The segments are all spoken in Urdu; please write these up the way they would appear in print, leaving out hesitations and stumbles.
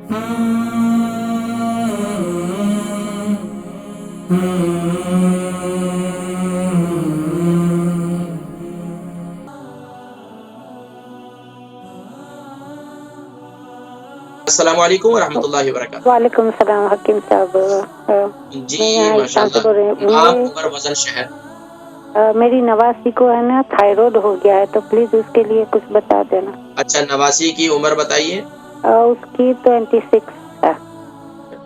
السلام علیکم ورحمۃ اللہ وبرکاتہ۔ وعلیکم السلام حکیم صاحب۔ جی ماشاء اللہ، آپ عمر وزن شہر؟ میری نواسی کو ہے نا تھائرائیڈ ہو گیا ہے، تو پلیز اس کے لیے کچھ بتا دینا۔ اچھا، نواسی کی عمر بتائیے۔ اس کی 26 ہے۔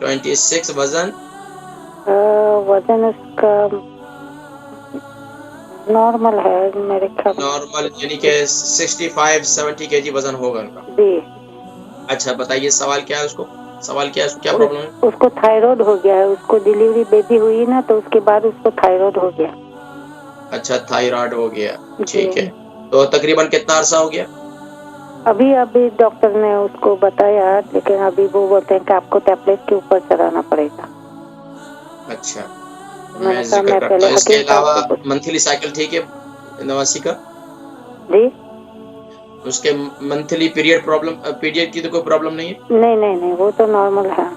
26 وزن؟ وزن اس کا نارمل ہے میرے خیال میں۔ نارمل یعنی کہ 65-70 kg وزن ہوگا ان کا؟ جی۔ اچھا بتائیے سوال کیا ہے اس کو؟ سوال کیا ہے، اس کو کیا پرابلم ہے؟ اس کو تھائرائیڈ ہو گیا ہے، اس کو ڈیلیوری بیبی ہوئی نا تو اس کے بعد اس کو تھائرائیڈ ہو گیا۔ اچھا تھائرائیڈ ہو گیا، ٹھیک ہے۔ تو تقریباً کتنا عرصہ ہو گیا؟ ابھی ڈاکٹر نے اس کو بتایا، لیکن ابھی وہ بولتے ہیں کہ آپ کو ٹیبلٹ کے اوپر چلانا پڑے گا۔ اچھا، میں ذکر کرتا ہوں۔ اس کے علاوہ منتھلی سائیکل ٹھیک ہے نواسی کا؟ جی۔ اس کے منتھلی پیریڈ کی تو کوئی پرابلم نہیں ہے؟ نہیں، وہ تو نارمل ہے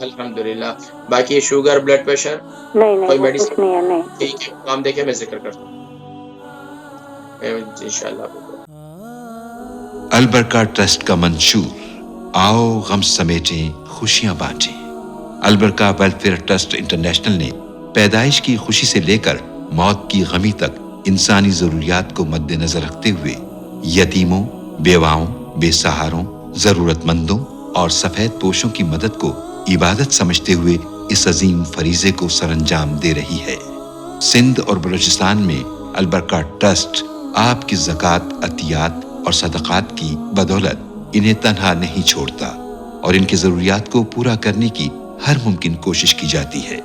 الحمدللہ۔ باقی شوگر، بلڈ پریشر؟ نہیں، کوئی وہ کچھ نہیں ہے، نہیں۔ ٹھیک ہے، کام دیکھیں میں ذکر کرتا ہوں انشاءاللہ۔ البرکہ ٹرسٹ کا منشور، آؤ غم سمیٹیں خوشیاں بانٹیں۔ البرکہ ویلفیئر ٹرسٹ انٹرنیشنل نے پیدائش کی خوشی سے لے کر موت کی غمی تک انسانی ضروریات کو مد نظر رکھتے ہوئے یتیموں، بیواؤں، بے سہاروں، ضرورت مندوں اور سفید پوشوں کی مدد کو عبادت سمجھتے ہوئے اس عظیم فریضے کو سر انجام دے رہی ہے۔ سندھ اور بلوچستان میں البرکہ ٹرسٹ آپ کی زکوٰۃ، عطیات اور صدقات کی بدولت انہیں تنہا نہیں چھوڑتا اور ان کی ضروریات کو پورا کرنے کی ہر ممکن کوشش کی جاتی ہے۔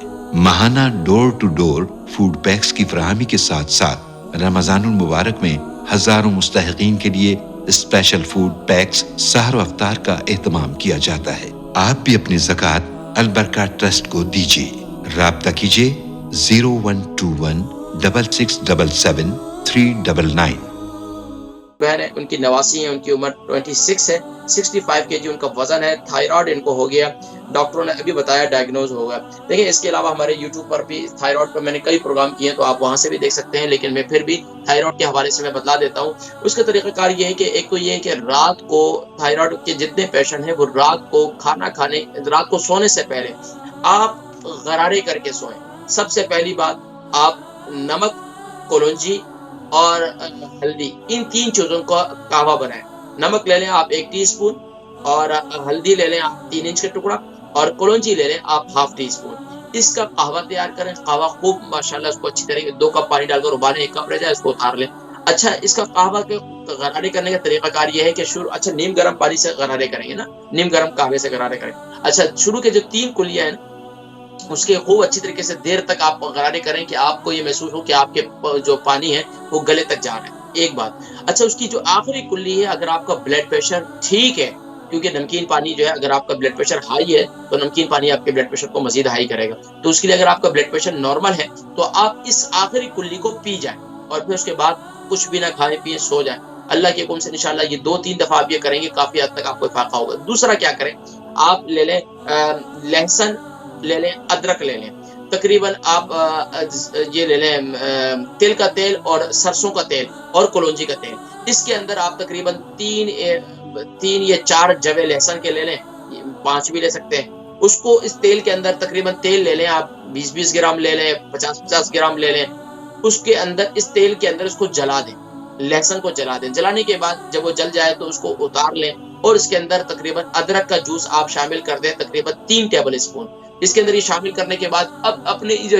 ماہانہ ڈور ٹو ڈور فوڈ پیکس کی فراہمی کے ساتھ ساتھ رمضان المبارک میں ہزاروں مستحقین کے لیے اسپیشل فوڈ پیکس سحر و افطار کا اہتمام کیا جاتا ہے۔ آپ بھی اپنی زکوٰۃ البرکہ ٹرسٹ کو دیجیے۔ رابطہ کیجیے 0121 6677 399۔ بہن ہے، ان کی نواسی ہے، ان کی عمر 26 ہے، 65 kg ان کا وزن ہے، تھائرائیڈ ان کو ہو گیا، ڈاکٹروں نے ابھی بتایا ڈائگنوز ہوگا۔ دیکھیں اس کے علاوہ ہمارے یوٹیوب پر بھی تھائرائیڈ پر میں نے کئی پروگرام کیے ہیں، تو آپ وہاں سے بھی دیکھ سکتے ہیں، لیکن میں پھر بھی تھائرائیڈ کے حوالے سے میں بتلا دیتا ہوں۔ اس کا طریقہ کار یہ ہے کہ ایک تو یہ ہے کہ رات کو تھائرائیڈ کے جتنے پیشنٹ ہیں وہ رات کو سونے سے پہلے آپ غرارے کر کے سوئیں۔ سب سے پہلی بات، آپ نمک، کلونجی اور ہلدی، ان 3 چیزوں کا قہوہ بنائیں۔ نمک لے لیں آپ 1 ٹی اسپون، اور ہلدی لے لیں آپ 3 انچ کا ٹکڑا، اور کلونجی لے لیں آپ 1/2 ٹی اسپون۔ اس کا قہوہ تیار کریں۔ قہوہ خوب ماشاءاللہ اس کو اچھی طرح 2 کپ پانی ڈال کر ابالیں، 1 کپ رہ جائے اس کو اتار لیں۔ اچھا، اس کا قہوہ کے غرارے کرنے کا طریقہ کار یہ ہے کہ نیم گرم پانی سے غرارے کریں گے نا، نیم گرم قہوے سے غرارے کریں۔ اچھا، شروع کے جو 3 کلیاں ہیں اس کے خوب اچھی طریقے سے دیر تک آپ غرارے کریں کہ آپ کو یہ محسوس ہو کہ آپ کے جو پانی ہے وہ گلے تک جا رہا ہے، ایک بات۔ اچھا، اس کی جو آخری کلی ہے، اگر آپ کا بلڈ پریشر ٹھیک ہے، کیونکہ نمکین پانی جو ہے، اگر آپ کا بلڈ پریشر ہائی ہے تو نمکین پانی آپ کے بلڈ پریشر کو مزید ہائی کرے گا، تو اس کے لیے اگر آپ کا بلڈ پریشر نارمل ہے تو آپ اس آخری کلی کو پی جائیں، اور پھر اس کے بعد کچھ بھی نہ کھائیں پیئیں، سو جائیں۔ اللہ کے حکم سے انشاءاللہ یہ 2-3 دفعہ آپ یہ کریں گے، کافی حد تک آپ کو فائدہ ہوگا۔ دوسرا کیا کریں، آپ لے لیں لہسن لے لیں، ادرک لے لیں، تقریباً آپ یہ لے لیں تل کا تیل اور سرسوں کا تیل اور کلونجی کا تیل۔ اس کے اندر آپ تقریباً 3 یا 4 جوے لہسن کے لے لیں، 5 بھی لے سکتے ہیں۔ اس کو اس تیل کے اندر تقریباً تیل لے لیں آپ 20 گرام لے لیں، 50 گرام لے لیں۔ اس کے اندر اس تیل کے اندر اس کو جلا دیں، لہسن کو جلا دیں۔ جلانے کے بعد جب وہ جل جائے تو اس کو اتار لیں، اور اس کے اندر تقریباً ادرک کا جوس آپ شامل کر دیں، تقریباً 3 ٹیبل اسپون۔ اس کے اندر یہ شامل کرنے کے بعد اب اپنے جو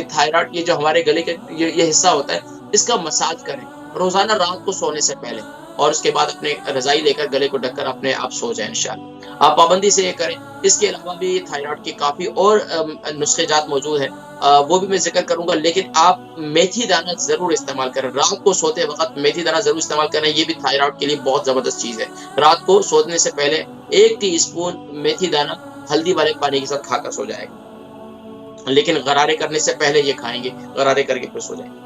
تھائرائیڈ، یہ جو ہمارے گلے کا یہ حصہ ہوتا ہے، اس کا مساج کریں روزانہ رات کو سونے سے پہلے، اور اس کے بعد اپنے رضائی لے کر گلے کو ڈھک کر اپنے آپ سو جائیں انشاءاللہ۔ آپ پابندی سے یہ کریں۔ اس کے علاوہ بھی تھائرائیڈ کے کافی اور نسخے جات موجود ہیں، وہ بھی میں ذکر کروں گا، لیکن آپ میتھی دانہ ضرور استعمال کریں۔ رات کو سوتے وقت میتھی دانہ ضرور استعمال کریں، یہ بھی تھائرائیڈ کے لیے بہت زبردست چیز ہے۔ رات کو سونے سے پہلے 1 ٹی اسپون میتھی دانہ ہلدی والے پانی کے ساتھ کھا کر سو جائے گا، لیکن غرارے کرنے سے پہلے یہ کھائیں گے، غرارے کر کے پھر سو جائیں گے۔